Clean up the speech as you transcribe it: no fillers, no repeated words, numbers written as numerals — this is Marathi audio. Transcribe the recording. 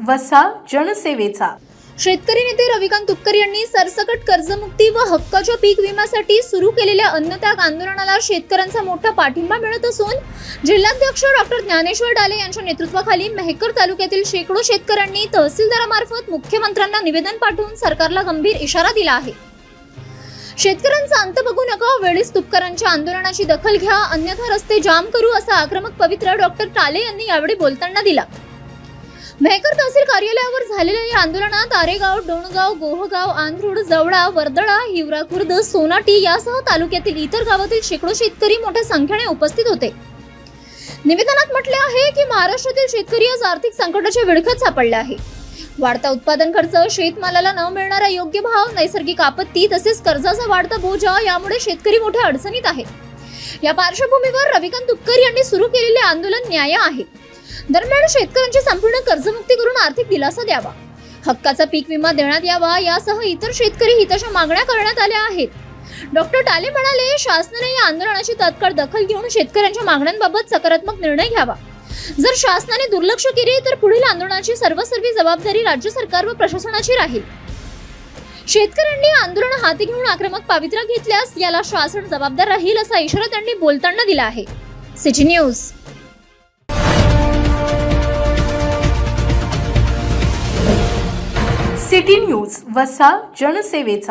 वसा जनसेवेचा। शेतकरी नेते रविकांत तुपकर यांनी सरसकट कर्जमुक्ती व हक्काच्या पीक विम्यासाठी सुरू केलेल्या अन्नत्याग आंदोलनाला शेतकऱ्यांचा मोठा पाठिंबा मिळत असून जिल्हाध्यक्ष डॉक्टर ज्ञानेश्वर डाले यांच्या नेतृत्वाखाली मेहकर तालुक्यातील शेकडो शेतकऱ्यांनी तहसीलदारामार्फत मुख्यमंत्र्यांना निवेदन पाठवून सरकारला गंभीर इशारा दिला आहे। शेतकऱ्यांचा अंत बघू नका, वेळीच तुपकरांच्या आंदोलनाची दखल घ्या, अन्यथा रस्ते जाम करू असा आक्रमक पवित्रा डॉक्टर टाले यांनी यावेळी बोलताना दिला। मेहकर तहसील कार्यालयावर झालेल्या या आंदोलनात आरेगाव, डोणगाव, गोहगाव, आंध्रुड, जवळा, वर्दळा, हिवरा खुर्द, सोनाटी यासह तालुक्यातील इतर गावातील शेकडो शेतकरी मोठ्या संख्येने उपस्थित होते। निवेदनात म्हटले आहे की महाराष्ट्रातील शेतकरी आज आर्थिक संकटाच्या विळख्यात सापडले आहे। वाढता उत्पादन खर्च, शेतमालाला न मिळणारा योग्य भाव, नैसर्गिक आपत्ती तसेच कर्जाचा वाढता बोजा यामुळे शेतकरी मोठ्या अडचणीत आहे। या पार्श्वभूमीवर रविकांत तुपकर यांनी सुरू केलेले आंदोलन न्याय आहे। दरम्यान शेतकऱ्यांची संपूर्ण कर्जमुक्ती करून आर्थिक दिलासा द्यावा, हक्काचा पीक विमा देण्यात यावा यासह इतर शेतकरी हिताच्या मागण्या करण्यात आल्या आहेत। डॉक्टर टाले म्हणाले, शासनाने या आंदोलनाची तात्काळ दखल घेऊन शेतकऱ्यांच्या मागण्यांबाबत सकारात्मक निर्णय घ्यावा। जर शासनाने दुर्लक्ष केले तर पुढील आंदोलनाची सर्वस्वी जबाबदारी राज्य सरकार व प्रशासनाची राहील। शेतकऱ्यांनी आंदोलन हाती घेऊन आक्रमक पवित्रा घेतल्यास याला शासन जबाबदार राहील असा इशारा त्यांनी बोलताना दिला आहे। City news. सिटी न्यूज वसा जनसेवेचा।